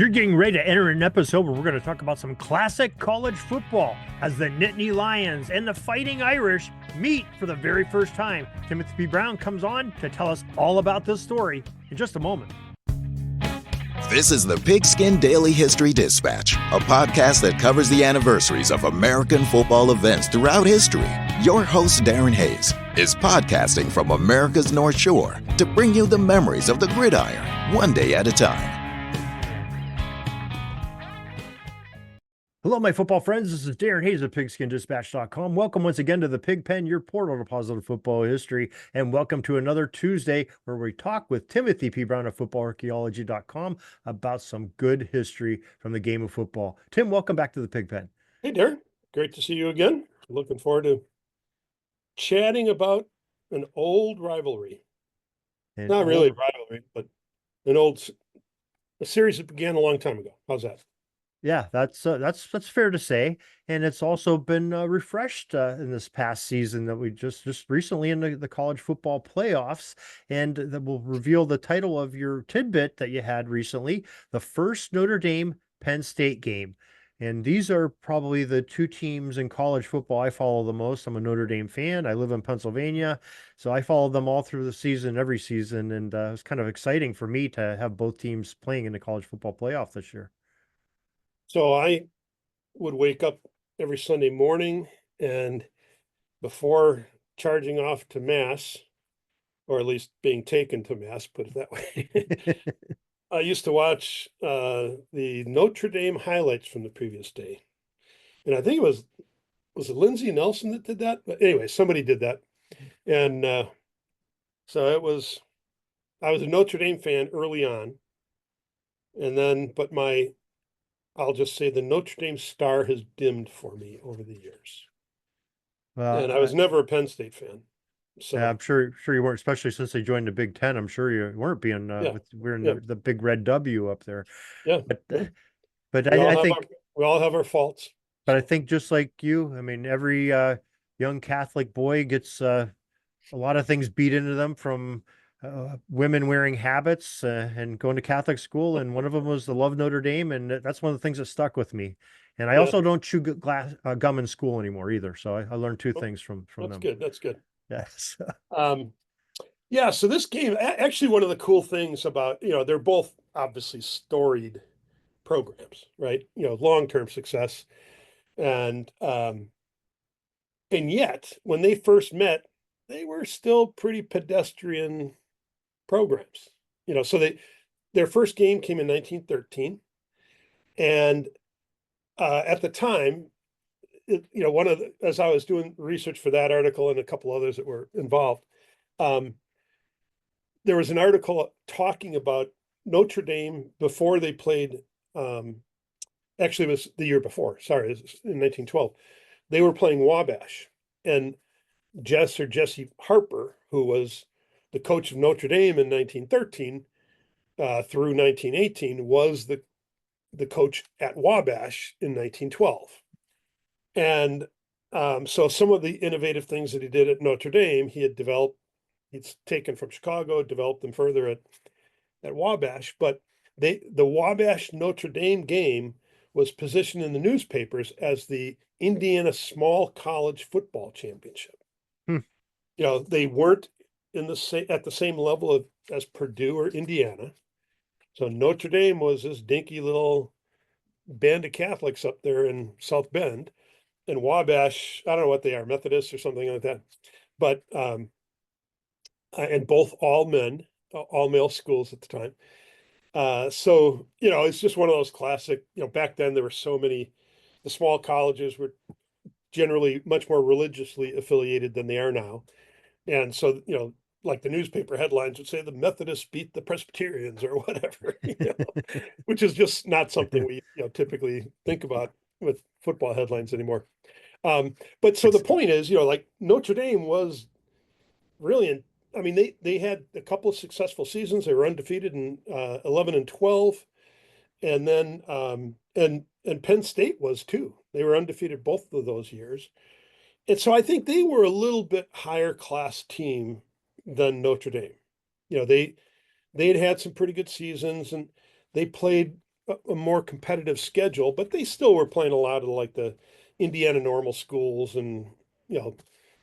You're getting ready to enter an episode where we're going to talk about some classic college football as the Nittany Lions and the Fighting Irish meet for the very first time. Timothy P. Brown comes on to tell us all about this story in just a moment. This is the Pigskin Daily History Dispatch, a podcast that covers the anniversaries of American football events throughout history. Your host, Darren Hayes, is podcasting from America's North Shore to bring you the memories of the gridiron, one day at a time. Hello, my football friends. This is Darren Hayes of PigskinDispatch.com. Welcome once again to the Pig Pen, your portal to positive football history. And welcome to another Tuesday where we talk with Timothy P. Brown of FootballArchaeology.com about some good history from the game of football. Tim, welcome back to the Pig Pen. Hey, Darren. Great to see you again. Looking forward to chatting about an old rivalry. And Not really a rivalry, but a series that began a long time ago. How's that? Yeah, that's fair to say, and it's also been refreshed in this past season that we just recently in the college football playoffs, and that will reveal the title of your tidbit that you had recently, the first Notre Dame Penn State game. And these are probably the two teams in college football I follow the most. I'm a Notre Dame fan. I live in Pennsylvania, so I followed them all through the season, every season, and it was kind of exciting for me to have both teams playing in the college football playoff this year. So I would wake up every Sunday morning, and before charging off to Mass, or at least being taken to Mass, put it that way, I used to watch the Notre Dame highlights from the previous day. And I think was it Lindsey Nelson that did that? But anyway, somebody did that. And so I was a Notre Dame fan early on. And then, but I'll just say the Notre Dame star has dimmed for me over the years. And I was never a Penn State fan. So yeah, I'm sure you weren't, especially since they joined the Big Ten. I'm sure you weren't being wearing the big red W up there. Yeah. But I think we all have our faults. But I think just like you, I mean, every young Catholic boy gets a lot of things beat into them from women wearing habits and going to Catholic school, and one of them was the love Notre Dame, and that's one of the things that stuck with me. And I also don't chew gum in school anymore either. So I learned two things from That's them. good. That's good. Yes. Yeah. So this game, actually, one of the cool things about, they're both obviously storied programs, right? Long-term success. And yet when they first met, they were still pretty pedestrian programs, so their first game came in 1913. And at the time, as I was doing research for that article and a couple others that were involved, there was an article talking about Notre Dame before they played. Actually, it was the year before. Sorry, it was in 1912. They were playing Wabash, and Jesse Harper, who was the coach of Notre Dame in 1913 through 1918, was the coach at Wabash in 1912. And so some of the innovative things that he did at Notre Dame, he'd taken from Chicago, developed them further at Wabash. But the Wabash Notre Dame game was positioned in the newspapers as the Indiana Small College Football Championship. They weren't at the same level as Purdue or Indiana. So Notre Dame was this dinky little band of Catholics up there in South Bend, and Wabash, I don't know what they are, Methodists or something like that. But and both all male schools at the time. So it's just one of those classic. Back then there were so many. The small colleges were generally much more religiously affiliated than they are now. And so, like the newspaper headlines would say the Methodists beat the Presbyterians or whatever, which is just not something we typically think about with football headlines anymore. But so the point is, like Notre Dame was really, they had a couple of successful seasons. They were undefeated in 11 and 12. And then and Penn State was too. They were undefeated both of those years. And so I think they were a little bit higher class team than Notre Dame. They'd had some pretty good seasons, and they played a more competitive schedule, but they still were playing a lot of like the Indiana normal schools and,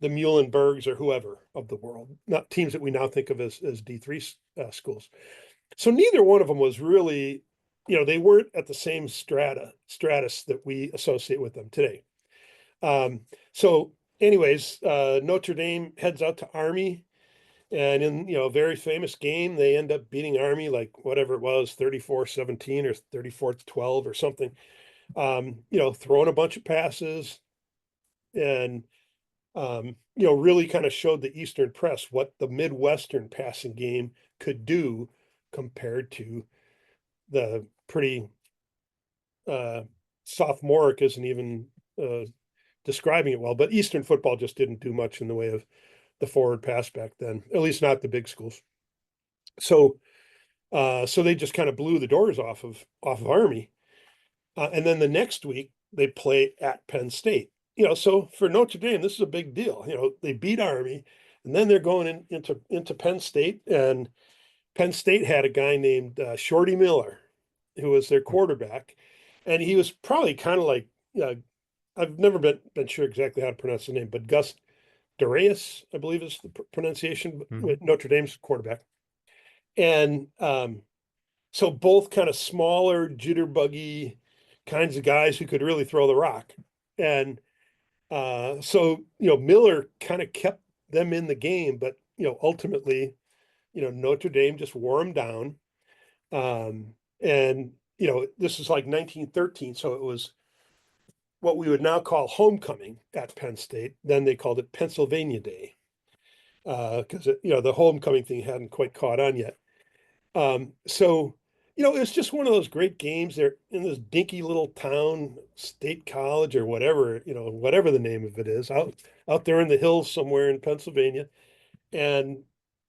the Muhlenbergs or whoever of the world, not teams that we now think of as D3 schools. So neither one of them was really, they weren't at the same stratus that we associate with them today. So anyways, Notre Dame heads out to Army, and in, a very famous game, they end up beating Army, like whatever it was, 34-17 or 34-12 or something. Throwing a bunch of passes and, really kind of showed the Eastern press what the Midwestern passing game could do compared to the pretty sophomoric isn't even describing it well, but Eastern football just didn't do much in the way of the forward pass back then, at least not the big schools. So they just kind of blew the doors off of Army. And then the next week they play at Penn State. So for Notre Dame, this is a big deal. They beat Army, and then they're going into Penn State, and Penn State had a guy named Shorty Miller, who was their quarterback, and he was probably kind of like, I've never been sure exactly how to pronounce his name, but Gus Darius, I believe is the pronunciation, with Notre Dame's quarterback. And so both kind of smaller, jitterbuggy kinds of guys who could really throw the rock. And so, Miller kind of kept them in the game, but, ultimately, Notre Dame just wore them down. And, this is like 1913. So it was what we would now call homecoming at Penn State. Then they called it Pennsylvania Day, because, the homecoming thing hadn't quite caught on yet. So, it's just one of those great games. They're in this dinky little town, State College or whatever, whatever the name of it is, out there in the hills somewhere in Pennsylvania. And,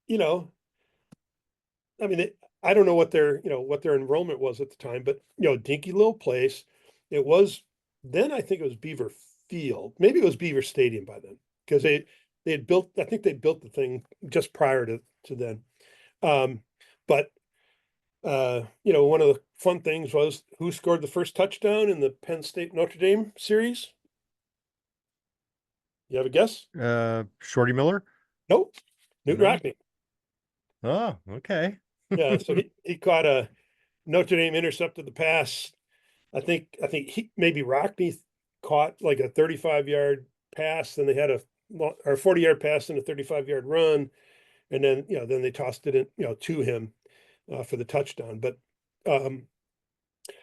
I mean, I don't know what their enrollment was at the time, but, dinky little place. It was, then I think it was Beaver Field. Maybe it was Beaver Stadium by then, because they had built, I think they built the thing just prior to then. But one of the fun things was who scored the first touchdown in the Penn State Notre Dame series? You have a guess? Shorty Miller? Nope. Newt No? Rockne. Oh, okay. Yeah, so he caught a Notre Dame intercepted the pass. I think he maybe Rockne caught like a 35-yard pass, then they had a 40-yard pass and a 35-yard run, and then then they tossed it in to him for the touchdown. But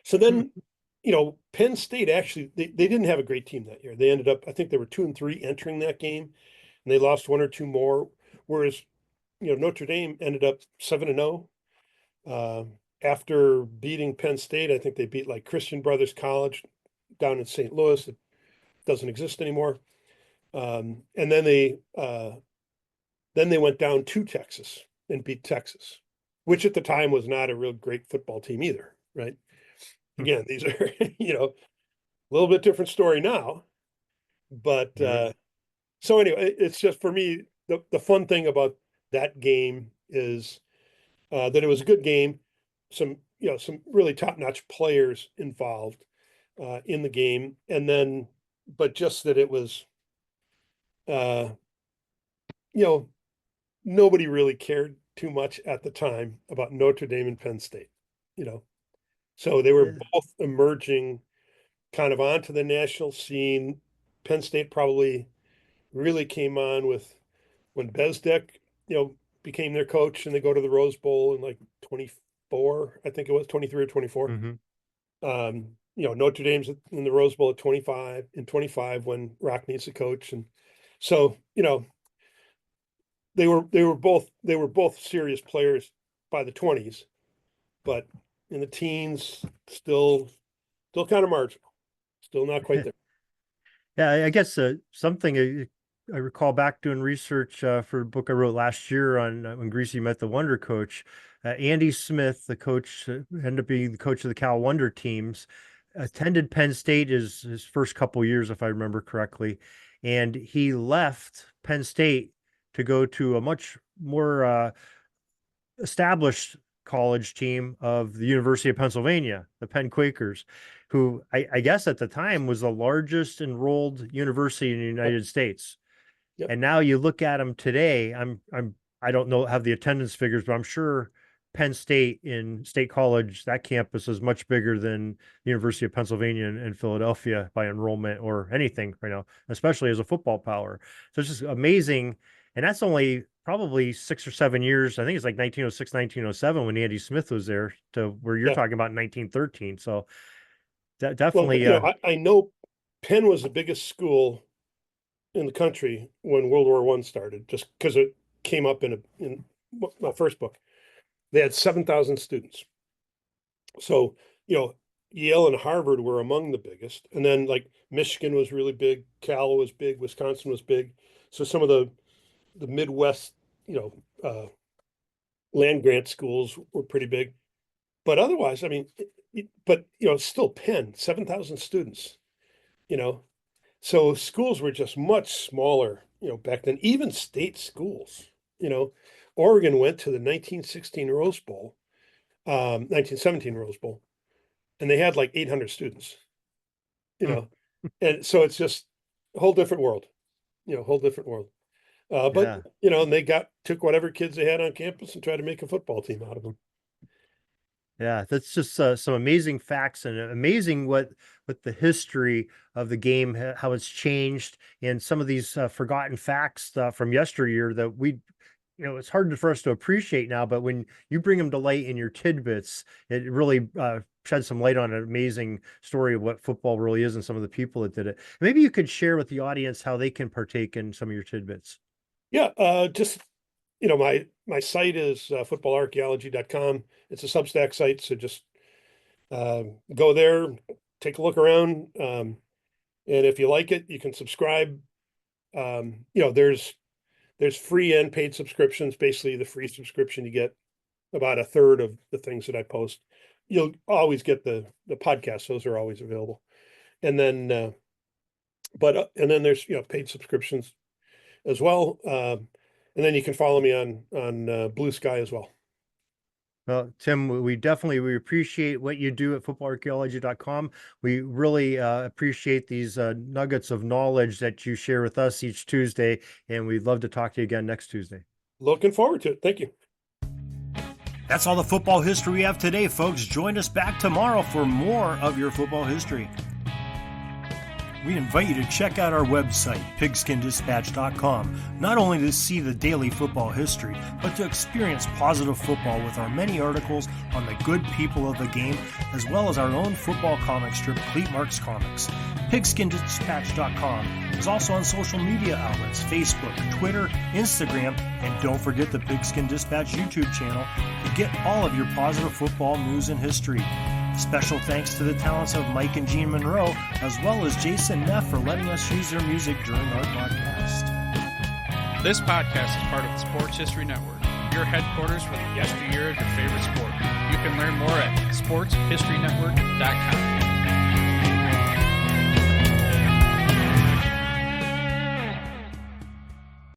so then Penn State actually they didn't have a great team that year. They ended up, I think they were 2-3 entering that game, and they lost one or two more. Whereas Notre Dame ended up 7-0 after beating Penn State. I think they beat like Christian Brothers College down in St. Louis. It doesn't exist anymore. And then they went down to Texas and beat Texas, which at the time was not a real great football team either, right? Again, these are, a little bit different story now. But so anyway, it's just for me, the fun thing about that game is that it was a good game. Some really top-notch players involved in the game. And then, but just that it was, nobody really cared too much at the time about Notre Dame and Penn State, So they were both emerging kind of onto the national scene. Penn State probably really came on with when Bezdek, became their coach, and they go to the Rose Bowl in like 24, I think it was 23 or 24. Notre Dame's in the Rose Bowl at 25 when Rockne's the coach. And so, they were both serious players by the 20s, but in the teens, still kind of marginal, still not quite there. Yeah, I guess something I recall back doing research for a book I wrote last year on when Greasy met the Wonder Coach. Andy Smith, the coach, ended up being the coach of the Cal Wonder teams, attended Penn State his first couple years, if I remember correctly, and he left Penn State to go to a much more established college team of the University of Pennsylvania, the Penn Quakers, who I guess at the time was the largest enrolled university in the United States. Yep. And now you look at them today, I don't know, have the attendance figures, but I'm sure Penn State in State College, that campus is much bigger than the University of Pennsylvania in Philadelphia by enrollment or anything right now, especially as a football power. So it's just amazing. And that's only probably 6 or 7 years. I think it's like 1906, 1907 when Andy Smith was there, to where you're talking about 1913. So that definitely. Well, I know Penn was the biggest school in the country when World War I started, just because it came up in my first book. They had 7,000 students. So, Yale and Harvard were among the biggest. And then like Michigan was really big, Cal was big, Wisconsin was big. So some of the Midwest, land grant schools were pretty big. But otherwise, I mean, still Penn, 7,000 students, So schools were just much smaller, back then, even state schools, Oregon went to the 1916 Rose Bowl, 1917 Rose Bowl, and they had like 800 students, and so it's just a whole different world, whole different world. But, and they took whatever kids they had on campus and tried to make a football team out of them. Yeah, that's just some amazing facts, and amazing what the history of the game, how it's changed, and some of these forgotten facts from yesteryear that it's hard for us to appreciate now, but when you bring them to light in your tidbits, it really sheds some light on an amazing story of what football really is and some of the people that did it. Maybe you could share with the audience how they can partake in some of your tidbits. Yeah, just my site is footballarchaeology.com. It's a Substack site, so just go there, take a look around, and if you like it, you can subscribe. There's free and paid subscriptions. Basically, the free subscription, you get about a third of the things that I post. You'll always get the podcasts; those are always available. And then, and then there's paid subscriptions as well. And then you can follow me on Blue Sky as well. Well, Tim, we appreciate what you do at footballarchaeology.com. We really appreciate these nuggets of knowledge that you share with us each Tuesday, and we'd love to talk to you again next Tuesday. Looking forward to it. Thank you. That's all the football history we have today, folks. Join us back tomorrow for more of your football history. We invite you to check out our website, pigskindispatch.com, not only to see the daily football history, but to experience positive football with our many articles on the good people of the game, as well as our own football comic strip, Cleat Marks Comics. Pigskindispatch.com is also on social media outlets, Facebook, Twitter, Instagram, and don't forget the Pigskin Dispatch YouTube channel to get all of your positive football news and history. Special thanks to the talents of Mike and Gene Monroe, as well as Jason Neff for letting us use their music during our podcast. This podcast is part of the Sports History Network, your headquarters for the yesteryear of your favorite sport. You can learn more at sportshistorynetwork.com.